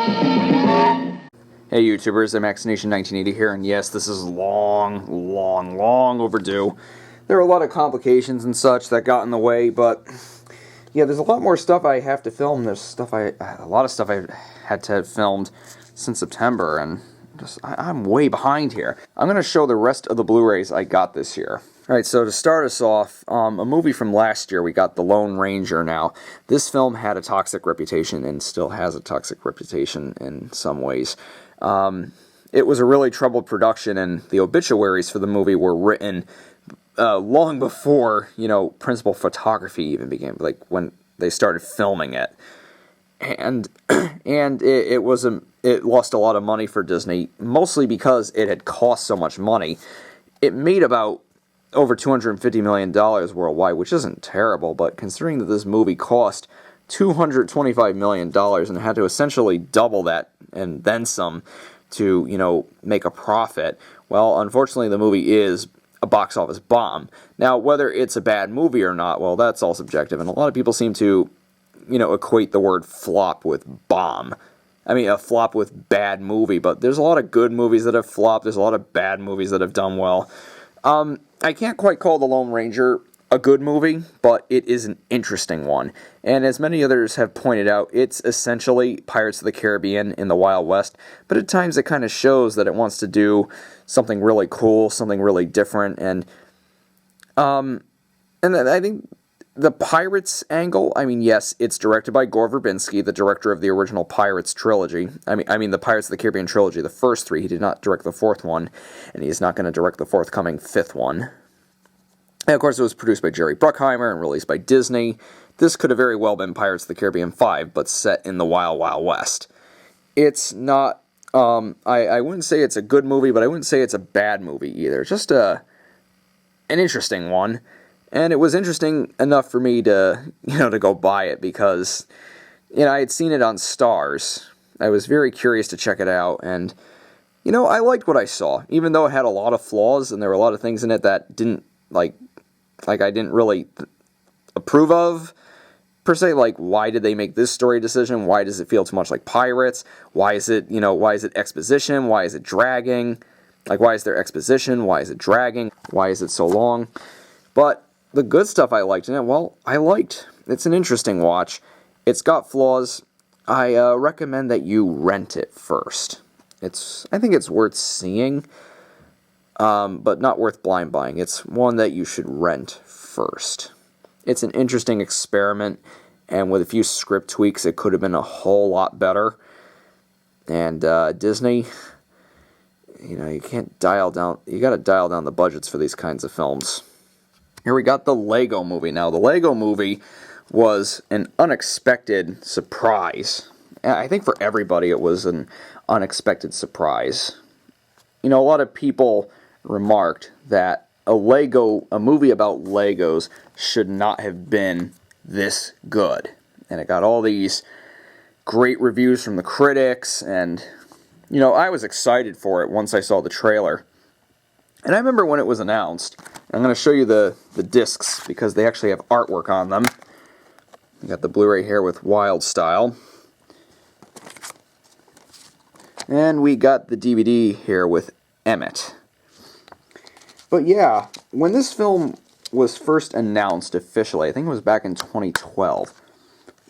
Hey YouTubers, I'm Nation1980 here, and yes, this is long overdue. There are a lot of complications and such that got in the way, but yeah, there's a lot more stuff I have to film. There's a lot of stuff I had to have filmed since September, and I'm way behind here. I'm going to show the rest of the Blu-rays I got this year. Alright, so to start us off, a movie from last year, we got The Lone Ranger. Now, this film had a toxic reputation and still has a toxic reputation in some ways. It was a really troubled production, and the obituaries for the movie were written long before, principal photography even began, like when they started filming it. And it lost a lot of money for Disney, mostly because it had cost so much money. It made about over $250 million worldwide, which isn't terrible, but considering that this movie cost $225 million and had to essentially double that and then some to, make a profit, well, unfortunately the movie is a box office bomb. Now, whether it's a bad movie or not, well, that's all subjective, and a lot of people seem to, equate the word flop with bomb. I mean, a flop with bad movie, but there's a lot of good movies that have flopped, there's a lot of bad movies that have done well. I can't quite call The Lone Ranger a good movie, but it is an interesting one. And as many others have pointed out, it's essentially Pirates of the Caribbean in the Wild West, but at times it kind of shows that it wants to do something really cool, something really different, and I think the Pirates angle, I mean, yes, it's directed by Gore Verbinski, the director of the original Pirates trilogy. I mean, the Pirates of the Caribbean trilogy, the first three. He did not direct the fourth one, and he's not going to direct the forthcoming fifth one. And of course, it was produced by Jerry Bruckheimer and released by Disney. This could have very well been Pirates of the Caribbean 5, but set in the Wild Wild West. It's not, I wouldn't say it's a good movie, but I wouldn't say it's a bad movie either. Just an interesting one. And it was interesting enough for me to, to go buy it because, I had seen it on Stars. I was very curious to check it out, and, I liked what I saw. Even though it had a lot of flaws, and there were a lot of things in it that didn't, like I didn't really approve of, per se. Like, why did they make this story decision? Why does it feel too much like Pirates? Why is it, why is it exposition? Why is it dragging? Like, why is there exposition? Why is it dragging? Why is it so long? But the good stuff I liked in it, well, I liked. It's an interesting watch. It's got flaws. I recommend that you rent it first. I think it's worth seeing, but not worth blind buying. It's one that you should rent first. It's an interesting experiment, and with a few script tweaks, it could have been a whole lot better. And Disney, you can't dial down. You got to dial down the budgets for these kinds of films. Here we got the Lego Movie. Now, the Lego Movie was an unexpected surprise. I think for everybody it was an unexpected surprise. A lot of people remarked that a movie about Legos should not have been this good. And it got all these great reviews from the critics, and, I was excited for it once I saw the trailer. And I remember when it was announced. I'm going to show you the discs because they actually have artwork on them. We got the Blu-ray here with Wild Style. And we got the DVD here with Emmett. But yeah, when this film was first announced officially, I think it was back in 2012.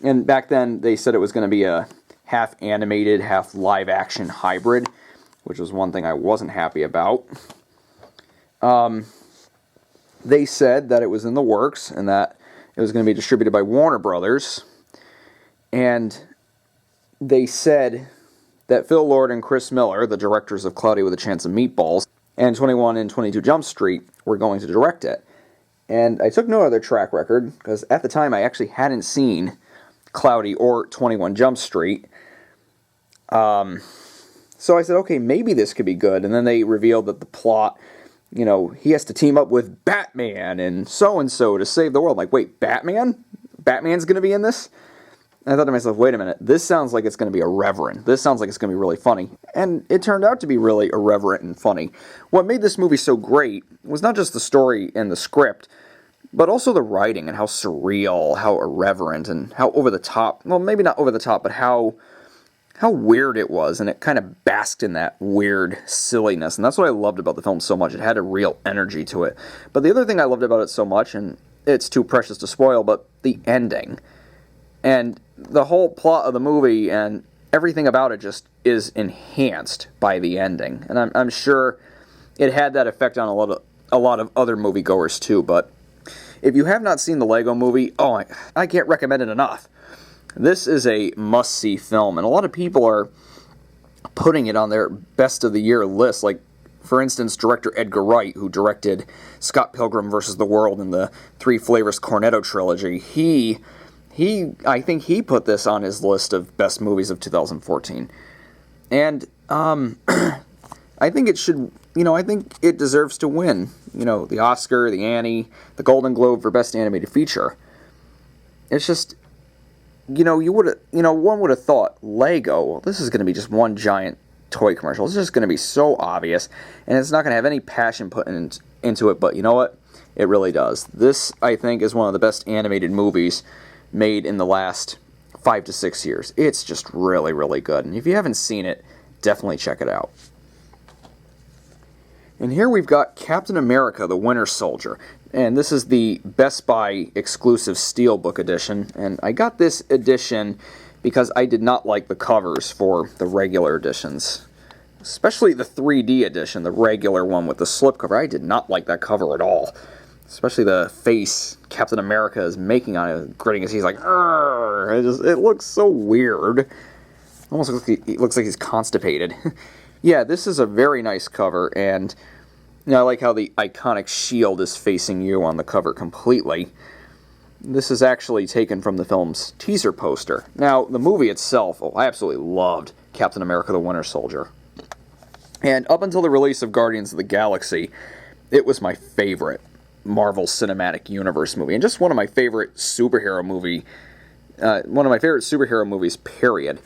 And back then they said it was going to be a half animated, half live action hybrid, which was one thing I wasn't happy about. They said that it was in the works and that it was going to be distributed by Warner Brothers. And they said that Phil Lord and Chris Miller, the directors of Cloudy with a Chance of Meatballs, and 21 and 22 Jump Street, were going to direct it. And I took note of their track record, because at the time I actually hadn't seen Cloudy or 21 Jump Street. So I said, okay, maybe this could be good. And then they revealed that the plot, he has to team up with Batman and so-and-so to save the world. I'm like, wait, Batman? Batman's going to be in this? And I thought to myself, wait a minute, this sounds like it's going to be irreverent. This sounds like it's going to be really funny. And it turned out to be really irreverent and funny. What made this movie so great was not just the story and the script, but also the writing and how surreal, how irreverent, and how over the top, well, maybe not over the top, but how how weird it was, and it kind of basked in that weird silliness, and that's what I loved about the film so much. It had a real energy to it. But the other thing I loved about it so much, and it's too precious to spoil, but the ending. And the whole plot of the movie and everything about it just is enhanced by the ending. And I'm sure it had that effect on a lot of other moviegoers too, but if you have not seen the Lego Movie, I can't recommend it enough. This is a must-see film, and a lot of people are putting it on their best of the year list. Like, for instance, director Edgar Wright, who directed Scott Pilgrim vs. the World and the Three Flavors Cornetto trilogy, I think he put this on his list of best movies of 2014. And I think it should, I think it deserves to win, the Oscar, the Annie, the Golden Globe for Best Animated Feature. It's just, one would have thought, Lego, this is going to be just one giant toy commercial. It's just going to be so obvious, and it's not going to have any passion put into it, but you know what? It really does. This, I think, is one of the best animated movies made in the last 5 to 6 years. It's just really, really good, and if you haven't seen it, definitely check it out. And here we've got Captain America, the Winter Soldier. And this is the Best Buy exclusive Steelbook edition. And I got this edition because I did not like the covers for the regular editions. Especially the 3D edition, the regular one with the slipcover. I did not like that cover at all. Especially the face Captain America is making on it, gritting his teeth like, "Arrgh." It looks so weird. Almost looks like he's constipated. Yeah, this is a very nice cover, and I like how the iconic shield is facing you on the cover completely. This is actually taken from the film's teaser poster. Now, the movie itself, I absolutely loved Captain America the Winter Soldier. And up until the release of Guardians of the Galaxy, it was my favorite Marvel Cinematic Universe movie, and just one of my favorite superhero movies, period.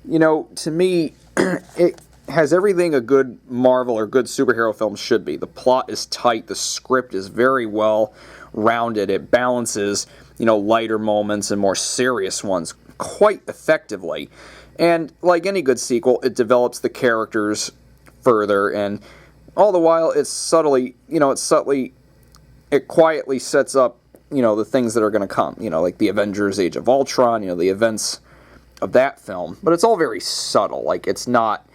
To me, it has everything a good Marvel or good superhero film should be. The plot is tight, the script is very well rounded, it balances, lighter moments and more serious ones quite effectively. And like any good sequel, it develops the characters further, and all the while it quietly sets up, the things that are going to come, like the Avengers Age of Ultron, the events of that film. But it's all very subtle. Like, it's not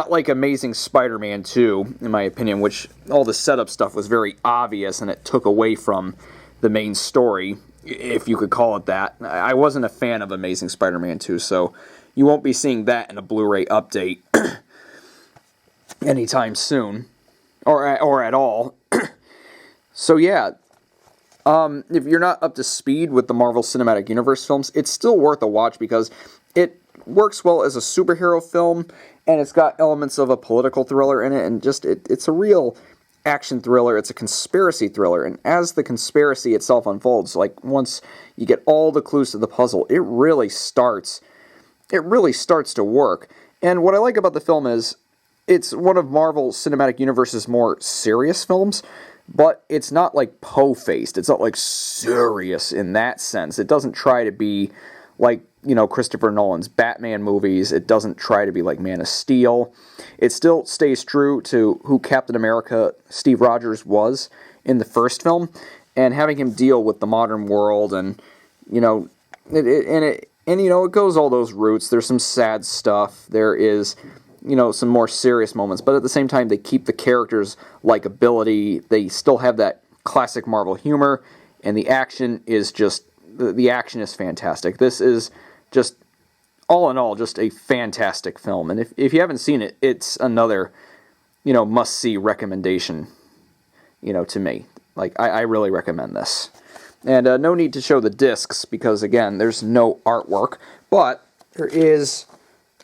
like Amazing Spider-Man 2, in my opinion, which all the setup stuff was very obvious and it took away from the main story, if you could call it that. I wasn't a fan of Amazing Spider-Man 2, so you won't be seeing that in a Blu-ray update anytime soon, or at all. So yeah, if you're not up to speed with the Marvel Cinematic Universe films, it's still worth a watch because it works well as a superhero film, and it's got elements of a political thriller in it, and just it's a real action thriller. It's a conspiracy thriller, and as the conspiracy itself unfolds, like once you get all the clues to the puzzle, it really starts to work. And what I like about the film is it's one of Marvel Cinematic Universe's more serious films, but it's not like po-faced. It's not like serious in that sense. It doesn't try to be like, Christopher Nolan's Batman movies. It doesn't try to be like Man of Steel. It still stays true to who Captain America Steve Rogers was in the first film, and having him deal with the modern world, and it goes all those routes. There's some sad stuff. There is some more serious moments, but at the same time they keep the characters' likability. They still have that classic Marvel humor, and the action is fantastic. This is just, all in all, just a fantastic film. And if you haven't seen it, it's another, must-see recommendation, to me. Like, I really recommend this. And no need to show the discs, because, again, there's no artwork, but there is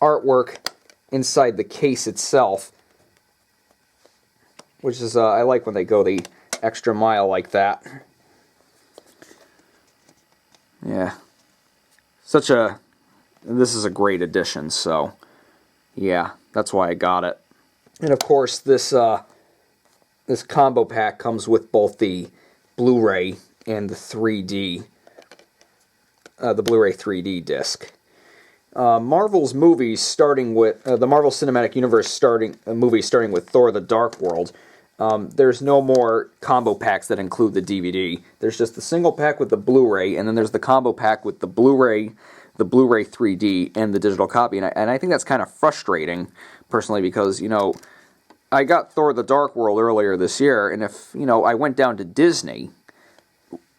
artwork inside the case itself, which is, I like when they go the extra mile like that. Yeah. This is a great addition, so yeah, that's why I got it. And of course, this combo pack comes with both the Blu-ray and the 3D, the Blu-ray 3D disc. Marvel's movies, starting with the Marvel Cinematic Universe, movies starting with Thor: The Dark World. There's no more combo packs that include the DVD. There's just the single pack with the Blu-ray, and then there's the combo pack with the Blu-ray 3D, and the digital copy. And I think that's kind of frustrating, personally, because, I got Thor: The Dark World earlier this year, and if, I went down to Disney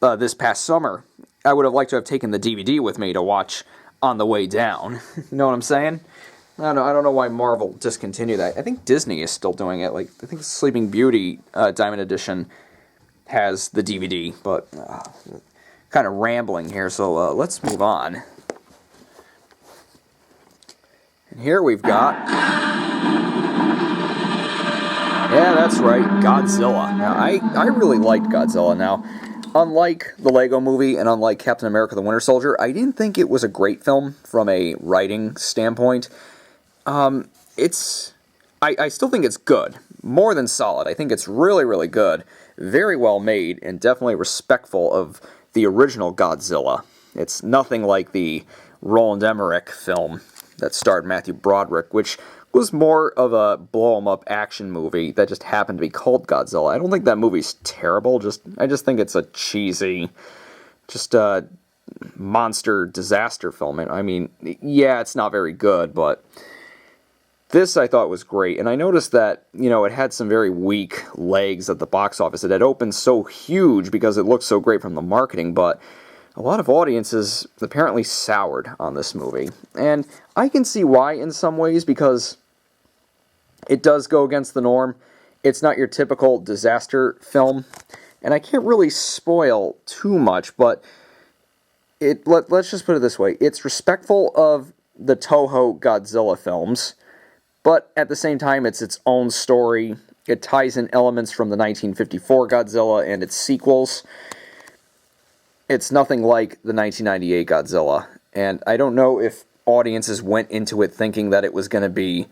this past summer, I would have liked to have taken the DVD with me to watch on the way down. You know what I'm saying? I don't know why Marvel discontinued that. I think Disney is still doing it. Like, I think Sleeping Beauty Diamond Edition has the DVD, but kind of rambling here, so let's move on. And here we've got... Yeah, that's right, Godzilla. Now, I really liked Godzilla. Now, unlike the Lego Movie and unlike Captain America: The Winter Soldier, I didn't think it was a great film from a writing standpoint. I still think it's good. More than solid. I think it's really, really good. Very well made, and definitely respectful of the original Godzilla. It's nothing like the Roland Emmerich film that starred Matthew Broderick, which was more of a blow-em-up action movie that just happened to be called Godzilla. I don't think that movie's terrible. I just think it's a cheesy, just a monster disaster film. I mean, yeah, it's not very good, but this I thought was great. And I noticed that, it had some very weak legs at the box office. It had opened so huge because it looked so great from the marketing, but a lot of audiences apparently soured on this movie. And I can see why in some ways, because it does go against the norm. It's not your typical disaster film. And I can't really spoil too much, but let's just put it this way. It's respectful of the Toho Godzilla films, but at the same time, it's its own story. It ties in elements from the 1954 Godzilla and its sequels. It's nothing like the 1998 Godzilla. And I don't know if audiences went into it thinking that it was going to be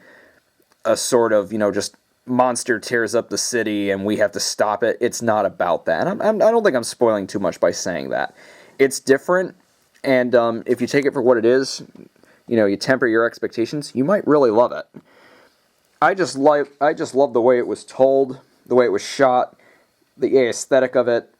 a sort of, just monster tears up the city and we have to stop it. It's not about that. And I don't think I'm spoiling too much by saying that. It's different, and if you take it for what it is, you temper your expectations, you might really love it. I just love the way it was told, the way it was shot, the aesthetic of it,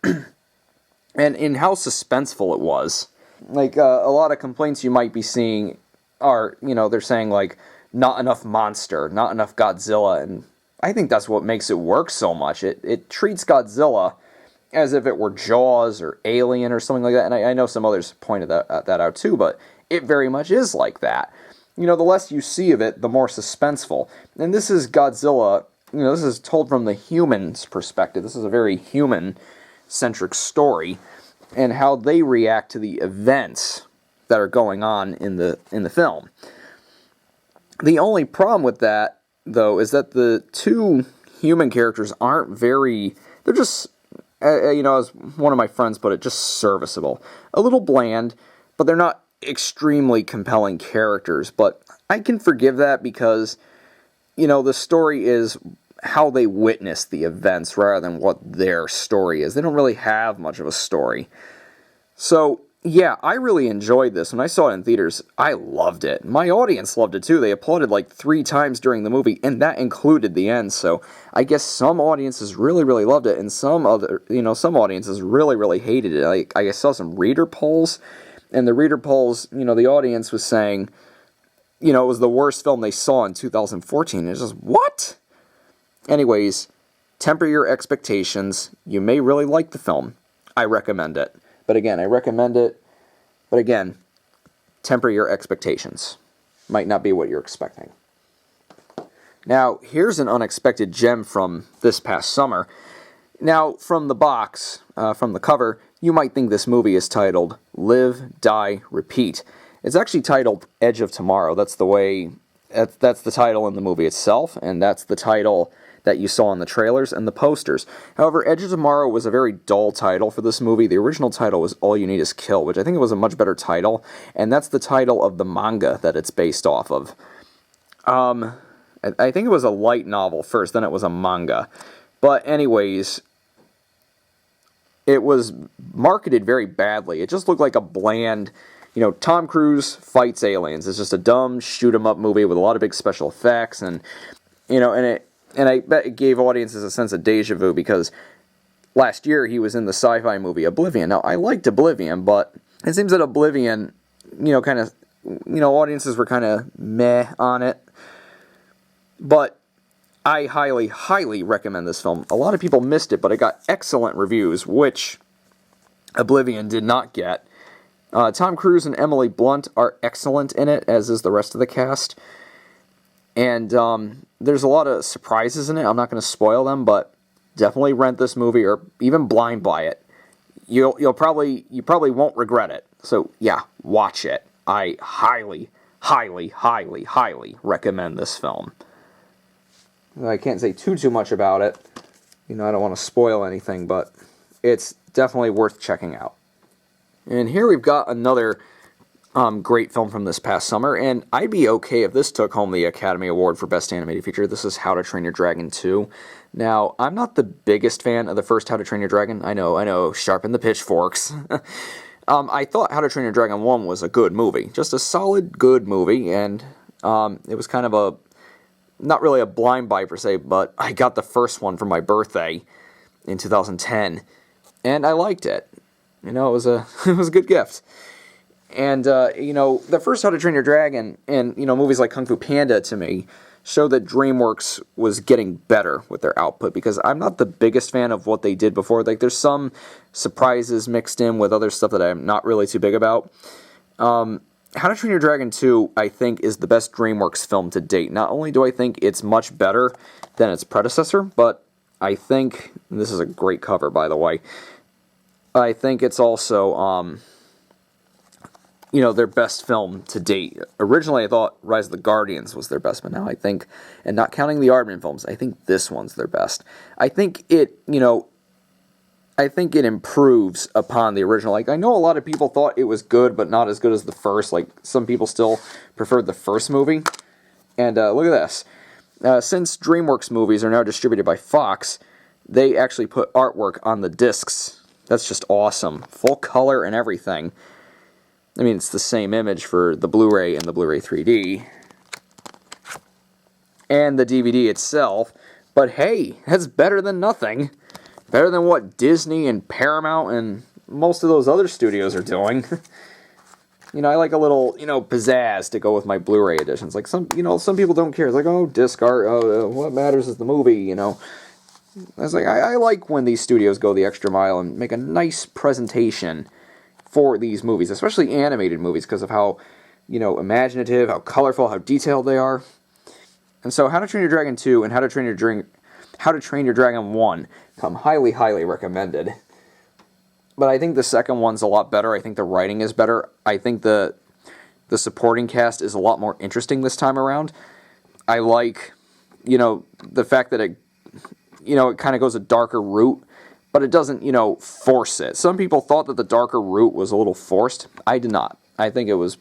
and in how suspenseful it was. Like, a lot of complaints you might be seeing are, they're saying, like, not enough monster, not enough Godzilla, and I think that's what makes it work so much. It treats Godzilla as if it were Jaws or Alien or something like that, and I know some others pointed that out too, but it very much is like that. The less you see of it, the more suspenseful. And this is Godzilla, this is told from the human's perspective. This is a very human-centric story, and how they react to the events that are going on in the film. The only problem with that, though, is that the two human characters aren't very... They're just, as one of my friends put it, just serviceable. A little bland, but they're not extremely compelling characters. But I can forgive that because, the story is how they witness the events rather than what their story is. They don't really have much of a story. So, yeah, I really enjoyed this. When I saw it in theaters, I loved it. My audience loved it too. They applauded like 3 times during the movie, and that included the end. So I guess some audiences really, really loved it, and some audiences really, really hated it. I saw some reader polls, and the reader polls, the audience was saying, it was the worst film they saw in 2014. It's just, what? Anyways, temper your expectations. You may really like the film. I recommend it. But again, I recommend it. But again, temper your expectations. Might not be what you're expecting. Now, here's an unexpected gem from this past summer. Now, from the box, from the cover, you might think this movie is titled Live, Die, Repeat. It's actually titled Edge of Tomorrow. That's the title in the movie itself, and that's the title that you saw in the trailers and the posters. However, Edge of Tomorrow was a very dull title for this movie. The original title was All You Need Is Kill, which I think was a much better title, and that's the title of the manga that it's based off of. I think it was a light novel first, then it was a manga. But anyways, it was marketed very badly. It just looked like a bland Tom Cruise fights aliens. It's just a dumb shoot 'em up movie with a lot of big special effects, and I bet it gave audiences a sense of deja vu because last year he was in the sci-fi movie Oblivion. Now I liked Oblivion, but it seems that Oblivion, audiences were kind of meh on it. But I highly, highly recommend this film. A lot of people missed it, but it got excellent reviews, which Oblivion did not get. Tom Cruise and Emily Blunt are excellent in it, as is the rest of the cast. And there's a lot of surprises in it. I'm not going to spoil them, but definitely rent this movie or even blind buy it. You probably won't regret it. So yeah, watch it. I highly, highly, highly, highly recommend this film. I can't say too much about it. I don't want to spoil anything, but it's definitely worth checking out. And here we've got another great film from this past summer, and I'd be okay if this took home the Academy Award for Best Animated Feature. This is How to Train Your Dragon 2. Now, I'm not the biggest fan of the first How to Train Your Dragon. I know, sharpen the pitchforks. I thought How to Train Your Dragon 1 was a good movie. Just a solid, good movie, and it was kind of not really a blind buy per se, but I got the first one for my birthday in 2010, and I liked it. It was a good gift. And, the first How to Train Your Dragon and, movies like Kung Fu Panda to me show that DreamWorks was getting better with their output because I'm not the biggest fan of what they did before. Like, there's some surprises mixed in with other stuff that I'm not really too big about. How to Train Your Dragon 2, I think, is the best DreamWorks film to date. Not only do I think it's much better than its predecessor, but I think, and this is a great cover, by the way, I think it's also, their best film to date. Originally, I thought Rise of the Guardians was their best, but now I think, and not counting the Aardman films, I think this one's their best. I think it improves upon the original. Like, I know a lot of people thought it was good, but not as good as the first. Like, some people still preferred the first movie. And look at this. Since DreamWorks movies are now distributed by Fox, they actually put artwork on the discs. That's just awesome. Full color and everything. I mean, it's the same image for the Blu-ray and the Blu-ray 3D. And the DVD itself. But hey, that's better than nothing. Better than what Disney and Paramount and most of those other studios are doing. I like a little, pizzazz to go with my Blu-ray editions. Like, some people don't care. It's like, oh, disc art, what matters is the movie, I was like, I like when these studios go the extra mile and make a nice presentation for these movies, especially animated movies, because of how, imaginative, how colorful, how detailed they are. And so How to Train Your Dragon 2 and How to Train Your Dragon 1 come highly, highly recommended. But I think the second one's a lot better. I think the writing is better. I think the supporting cast is a lot more interesting this time around. I like, the fact that it kind of goes a darker route, but it doesn't, force it. Some people thought that the darker route was a little forced. I did not. I think it was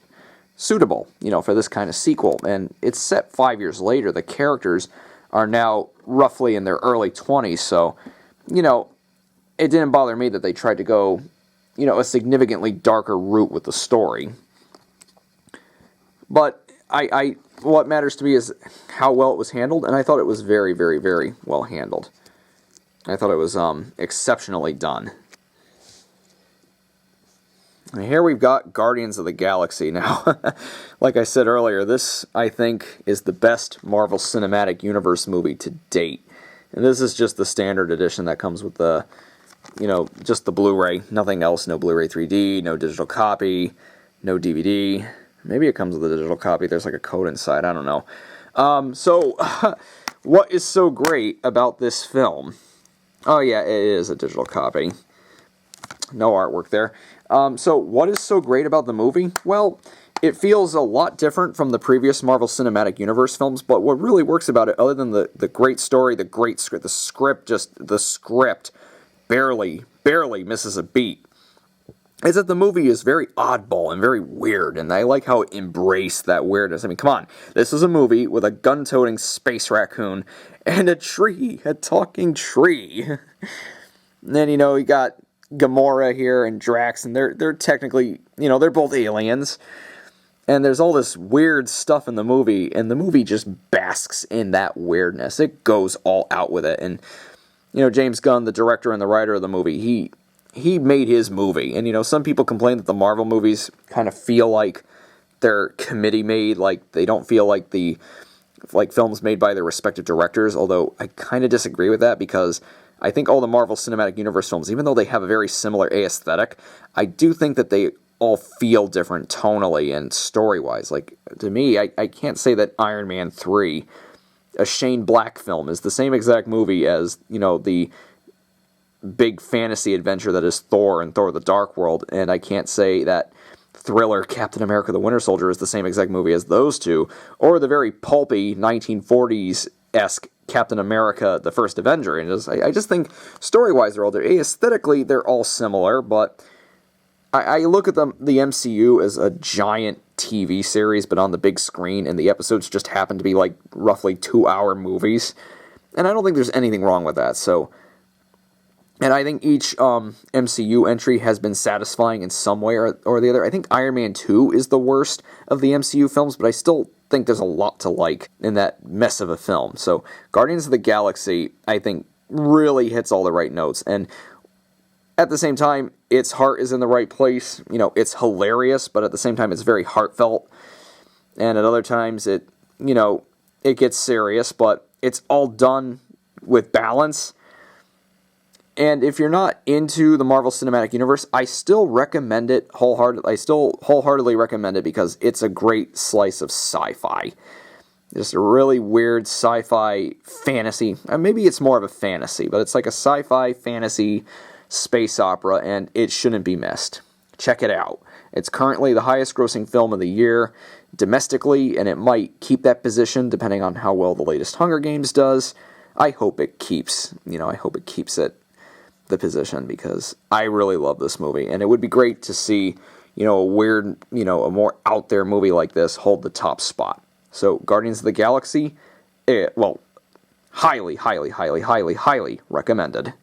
suitable, for this kind of sequel. And it's set 5 years later. The characters are now roughly in their early 20s, so, it didn't bother me that they tried to go, a significantly darker route with the story. But what matters to me is how well it was handled, and I thought it was very, very, very well handled. I thought it was exceptionally done. And here we've got Guardians of the Galaxy. Now, like I said earlier, this, I think, is the best Marvel Cinematic Universe movie to date. And this is just the standard edition that comes with the, just the Blu-ray. Nothing else, no Blu-ray 3D, no digital copy, no DVD. Maybe it comes with a digital copy. There's like a code inside. I don't know. So, what is so great about this film? Oh yeah, it is a digital copy. No artwork there. So what is so great about the movie? Well, it feels a lot different from the previous Marvel Cinematic Universe films, but what really works about it, other than the great story, the great script, the script barely misses a beat, is that the movie is very oddball and very weird, and I like how it embraced that weirdness. I mean, come on, this is a movie with a gun-toting space raccoon and a tree, a talking tree. And then, you got Gamora here and Drax, and they're technically, they're both aliens. And there's all this weird stuff in the movie, and the movie just basks in that weirdness. It goes all out with it. And, James Gunn, the director and the writer of the movie, he made his movie. And, some people complain that the Marvel movies kind of feel like they're committee made, like they don't feel like films made by their respective directors, although I kind of disagree with that, because I think all the Marvel Cinematic Universe films, even though they have a very similar aesthetic, I do think that they all feel different tonally and story-wise. Like, to me, I can't say that Iron Man 3, a Shane Black film, is the same exact movie as, the big fantasy adventure that is Thor and Thor the Dark World, and I can't say that thriller Captain America the Winter Soldier is the same exact movie as those two, or the very pulpy 1940s-esque Captain America the First Avenger. And I just think story-wise they're all there. Aesthetically, they're all similar, but I look at the MCU as a giant TV series, but on the big screen, and the episodes just happen to be like roughly 2-hour movies. And I don't think there's anything wrong with that. And I think each MCU entry has been satisfying in some way or the other. I think Iron Man 2 is the worst of the MCU films, but I still think there's a lot to like in that mess of a film. So Guardians of the Galaxy, I think, really hits all the right notes. And at the same time, its heart is in the right place. It's hilarious, but at the same time, it's very heartfelt. And at other times, it gets serious, but it's all done with balance. And if you're not into the Marvel Cinematic Universe, I still recommend it wholeheartedly. I still wholeheartedly recommend it because it's a great slice of sci-fi. Just a really weird sci-fi fantasy. Maybe it's more of a fantasy, but it's like a sci-fi fantasy space opera, and it shouldn't be missed. Check it out. It's currently the highest grossing film of the year domestically, and it might keep that position depending on how well the latest Hunger Games does. I hope it keeps it the position, because I really love this movie, and it would be great to see, a weird, a more out there movie like this hold the top spot. So Guardians of the Galaxy, highly, highly, highly, highly, highly recommended.